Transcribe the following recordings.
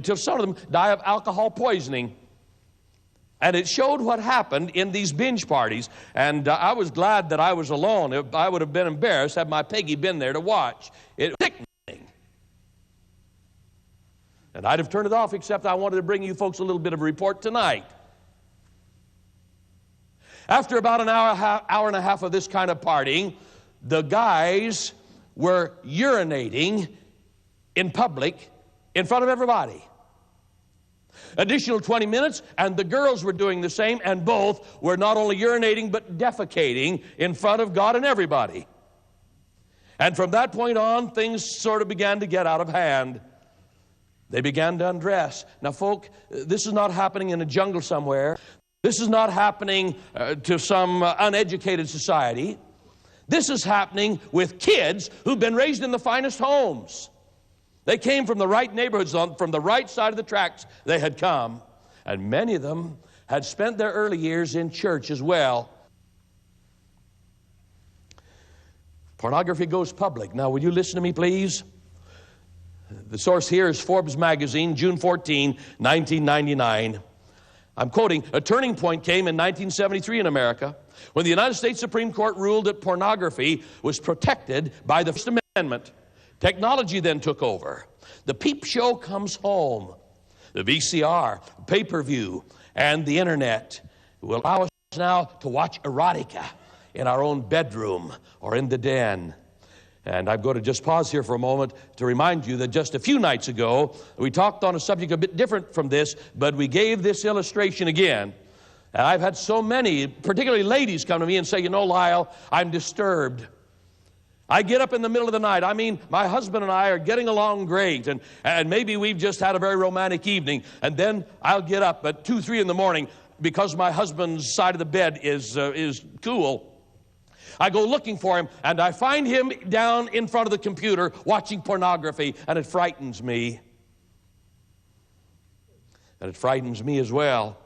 until some of them die of alcohol poisoning. And it showed what happened in these binge parties. And I was glad that I was alone. I would have been embarrassed had my Peggy been there to watch. It was sickening. And I'd have turned it off, except I wanted to bring you folks a little bit of a report tonight. After about an hour and a half of this kind of partying, the guys were urinating in public in front of everybody. Additional 20 minutes, and the girls were doing the same, and both were not only urinating but defecating in front of God and everybody. And from that point on, things sort of began to get out of hand. They began to undress. Now, folk, this is not happening in a jungle somewhere. This is not happening to some uneducated society. This is happening with kids who've been raised in the finest homes. They came from the right neighborhoods, from the right side of the tracks they had come. And many of them had spent their early years in church as well. Pornography goes public. Now, will you listen to me, please? The source here is Forbes magazine, June 14, 1999. I'm quoting, "A turning point came in 1973 in America when the United States Supreme Court ruled that pornography was protected by the First Amendment. Technology then took over. The peep show comes home. The VCR, pay-per-view, and the internet will allow us now to watch erotica in our own bedroom or in the den." And I'm going to just pause here for a moment to remind you that just a few nights ago, we talked on a subject a bit different from this, but we gave this illustration again. And I've had so many, particularly ladies, come to me and say, "You know, Lyle, I'm disturbed. I get up in the middle of the night. I mean, my husband and I are getting along great, and maybe we've just had a very romantic evening, and then I'll get up at 2, 3 in the morning because my husband's side of the bed is cool. I go looking for him, and I find him down in front of the computer watching pornography, and it frightens me. And it frightens me as well.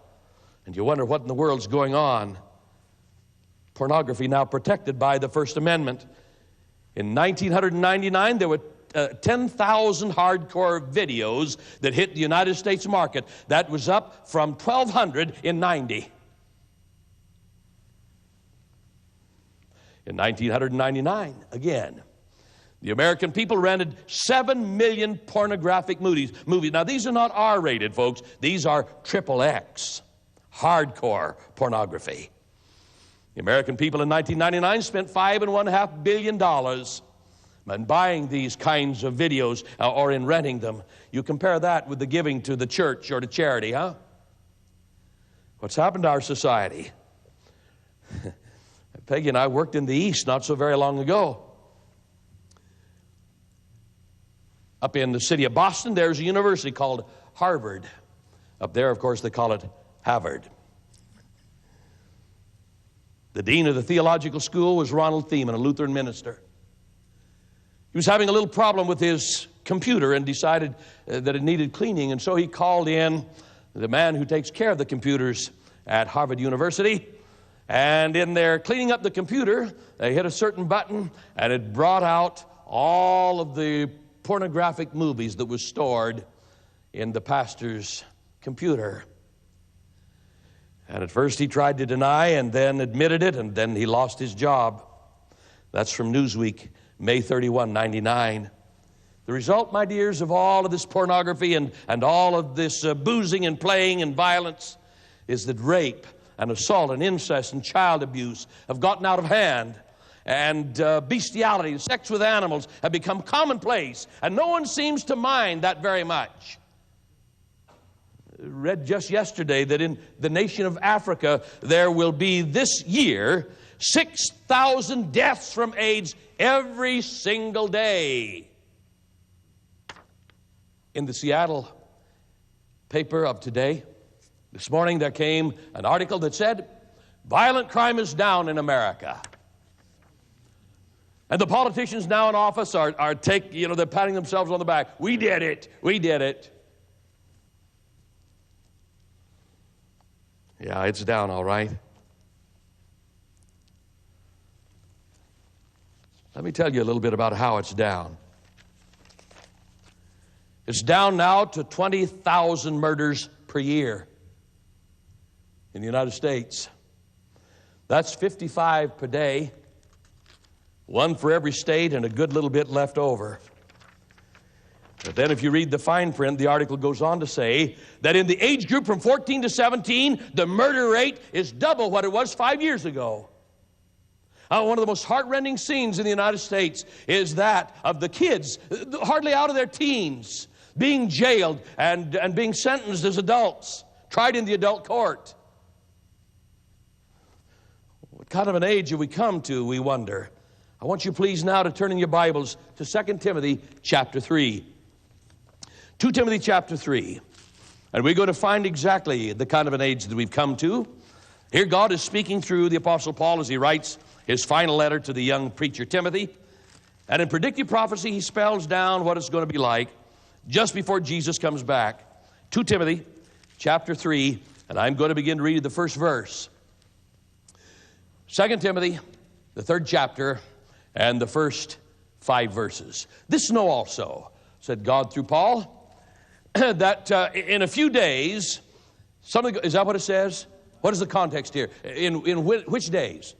And you wonder what in the world's going on. Pornography now protected by the First Amendment. In 1999, there were 10,000 hardcore videos that hit the United States market. That was up from 1,200 in 90. In 1999, again, the American people rented 7 million pornographic movies. Now, these are not R-rated, folks. These are XXX, hardcore pornography. The American people in 1999 spent $5.5 billion in buying these kinds of videos or in renting them. You compare that with the giving to the church or to charity, huh? What's happened to our society? Peggy and I worked in the East not so very long ago. Up in the city of Boston, there's a university called Harvard. Up there, of course, they call it Harvard. The dean of the theological school was Ronald Thiemann, a Lutheran minister. He was having a little problem with his computer and decided that it needed cleaning, and so he called in the man who takes care of the computers at Harvard University. And in their cleaning up the computer, they hit a certain button, and it brought out all of the pornographic movies that was stored in the pastor's computer. And at first he tried to deny and then admitted it, and then he lost his job. That's from Newsweek, May 31, 99. The result, my dears, of all of this pornography and all of this boozing and playing and violence is that rape and assault and incest and child abuse have gotten out of hand. And bestiality and sex with animals have become commonplace. And no one seems to mind that very much. I read just yesterday that in the nation of Africa, there will be this year 6,000 deaths from AIDS every single day. In the Seattle paper of today, this morning there came an article that said, violent crime is down in America. And the politicians now in office they're patting themselves on the back. We did it. We did it. Yeah, it's down, all right. Let me tell you a little bit about how it's down. It's down now to 20,000 murders per year in the United States. That's 55 per day, one for every state and a good little bit left over. But then if you read the fine print, the article goes on to say that in the age group from 14 to 17, the murder rate is double what it was 5 years ago. One of the most heartrending scenes in the United States is that of the kids, hardly out of their teens, being jailed and being sentenced as adults, tried in the adult court. What kind of an age have we come to, we wonder? I want you please now to turn in your Bibles to 2 Timothy chapter 3. 2 Timothy chapter 3. And we're going to find exactly the kind of an age that we've come to. Here God is speaking through the Apostle Paul as he writes his final letter to the young preacher Timothy. And in predictive prophecy, he spells down what it's going to be like just before Jesus comes back. 2 Timothy chapter 3, and I'm going to begin to read the first verse. 2 Timothy, the 3rd chapter, and the first 5 verses. This know also, said God through Paul, that in a few days, is that what it says? What is the context here? In which days?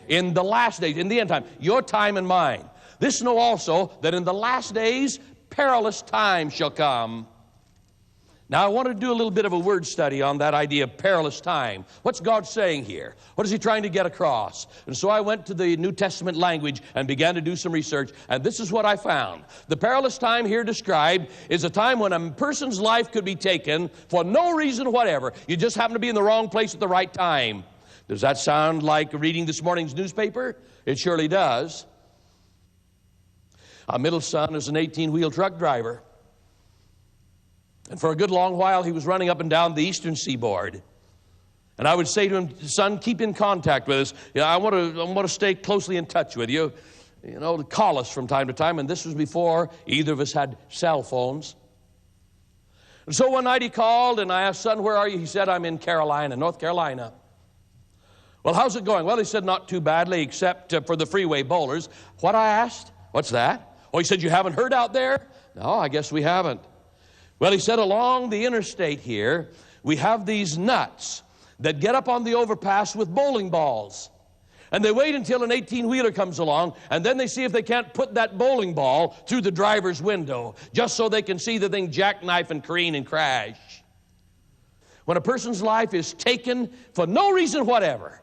In the last days, in the end time, your time and mine. This know also that in the last days, perilous times shall come. Now, I want to do a little bit of a word study on that idea of perilous time. What's God saying here? What is he trying to get across? And so I went to the New Testament language and began to do some research, and this is what I found. The perilous time here described is a time when a person's life could be taken for no reason whatever. You just happen to be in the wrong place at the right time. Does that sound like reading this morning's newspaper? It surely does. Our middle son is an 18-wheel truck driver. And for a good long while, he was running up and down the eastern seaboard. And I would say to him, son, keep in contact with us. I want to stay closely in touch with you. Call us from time to time. And this was before either of us had cell phones. And so one night he called, and I asked, son, where are you? He said, I'm in Carolina, North Carolina. Well, how's it going? Well, he said, not too badly, except for the freeway bowlers. What, I asked? What's that? Oh, he said, you haven't heard out there? No, I guess we haven't. Well, he said, along the interstate here, we have these nuts that get up on the overpass with bowling balls. And they wait until an 18-wheeler comes along, and then they see if they can't put that bowling ball through the driver's window, just so they can see the thing jackknife and careen and crash. When a person's life is taken for no reason whatever.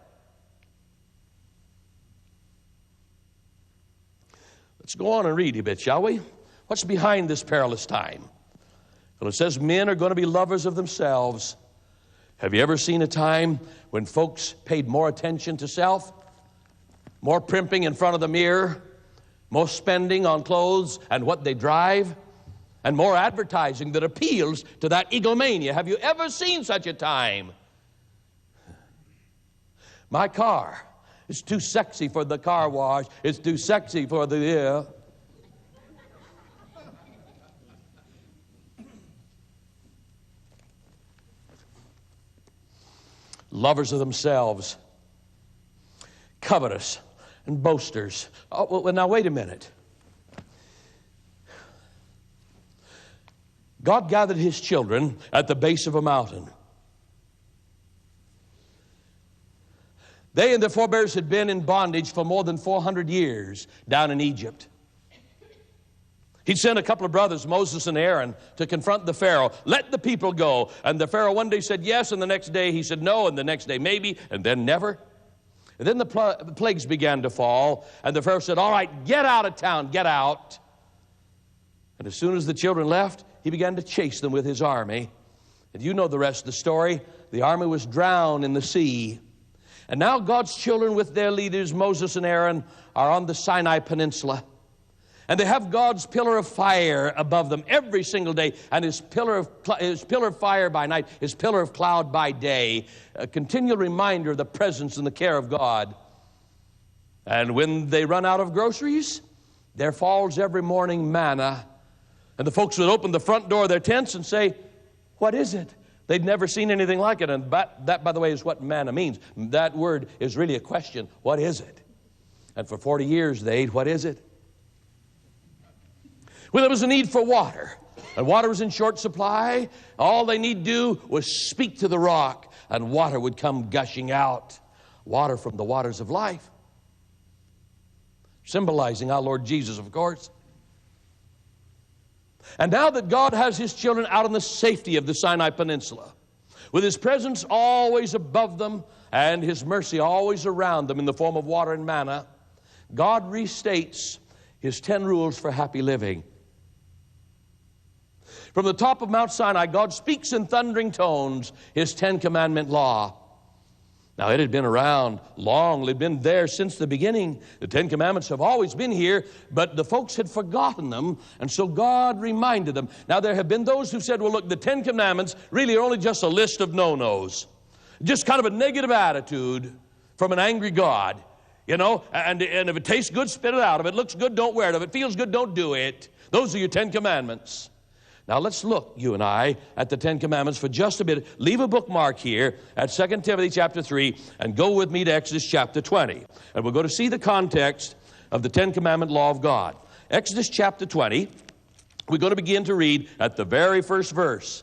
Let's go on and read a bit, shall we? What's behind this perilous time? Well, it says men are going to be lovers of themselves. Have you ever seen a time when folks paid more attention to self? More primping in front of the mirror, more spending on clothes and what they drive, and more advertising that appeals to that egomania. Have you ever seen such a time? My car is too sexy for the car wash. It's too sexy for the lovers of themselves, covetous, and boasters. Oh, well, now wait a minute. God gathered his children at the base of a mountain. They and their forebears had been in bondage for more than 400 years down in Egypt. He'd sent a couple of brothers, Moses and Aaron, to confront the Pharaoh. Let the people go. And the Pharaoh one day said yes, and the next day he said no, and the next day maybe, and then never. And then the plagues began to fall, and the Pharaoh said, all right, get out of town, get out. And as soon as the children left, he began to chase them with his army. And you know the rest of the story. The army was drowned in the sea. And now God's children with their leaders, Moses and Aaron, are on the Sinai Peninsula. And they have God's pillar of fire above them every single day, and his pillar of fire by night, his pillar of cloud by day, a continual reminder of the presence and the care of God. And when they run out of groceries, there falls every morning manna. And the folks would open the front door of their tents and say, what is it? They'd never seen anything like it. And that, by the way, is what manna means. That word is really a question. What is it? And for 40 years they ate, what is it? Well, there was a need for water. and water was in short supply, all they need do was speak to the rock, and water would come gushing out. Water from the waters of life. Symbolizing our Lord Jesus, of course. And now that God has His children out in the safety of the Sinai Peninsula, with His presence always above them and His mercy always around them in the form of water and manna, God restates His 10 rules for happy living. From the top of Mount Sinai, God speaks in thundering tones His 10 commandment law. Now, it had been around long. It had been there since the beginning. The 10 Commandments have always been here, but the folks had forgotten them, and so God reminded them. Now, there have been those who said, well, look, the 10 Commandments really are only just a list of no-nos. Just kind of a negative attitude from an angry God, you know, and if it tastes good, spit it out. If it looks good, don't wear it. If it feels good, don't do it. Those are your 10 Commandments. Now let's look, you and I, at the 10 Commandments for just a bit. Leave a bookmark here at 2 Timothy chapter 3 and go with me to Exodus chapter 20. And we're going to see the context of the 10 Commandment law of God. Exodus chapter 20, we're going to begin to read at the very first verse.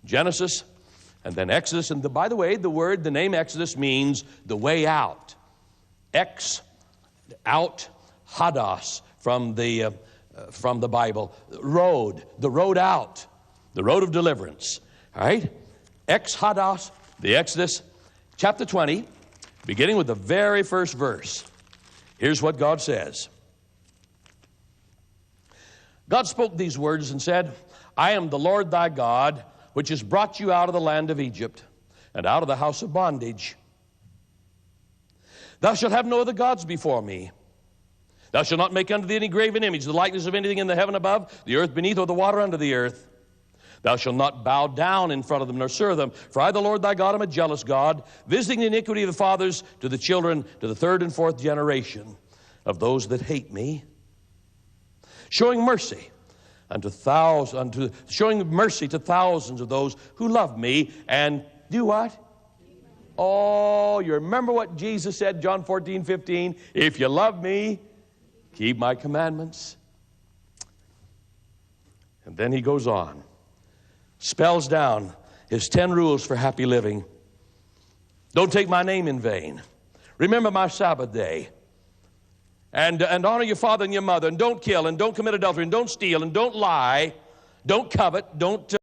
Genesis and then Exodus. And by the way, the name Exodus means the way out. Out, hadas, from the Bible. Road, the road out, the road of deliverance. All right? Exodus, the Exodus, chapter 20, beginning with the very first verse. Here's what God says. God spoke these words and said, I am the Lord thy God, which has brought you out of the land of Egypt and out of the house of bondage. Thou shalt have no other gods before me. Thou shalt not make unto thee any graven image, the likeness of anything in the heaven above, the earth beneath, or the water under the earth. Thou shalt not bow down in front of them, nor serve them. For I, the Lord thy God, am a jealous God, visiting the iniquity of the fathers to the children, to the third and fourth generation of those that hate me, showing mercy showing mercy to thousands of those who love me and do what? Oh, you remember what Jesus said, John 14:15? If you love me, keep my commandments. And then he goes on, spells down his 10 rules for happy living. Don't take my name in vain. Remember my Sabbath day. And honor your father and your mother. And don't kill. And don't commit adultery. And don't steal. And don't lie. Don't covet. Don't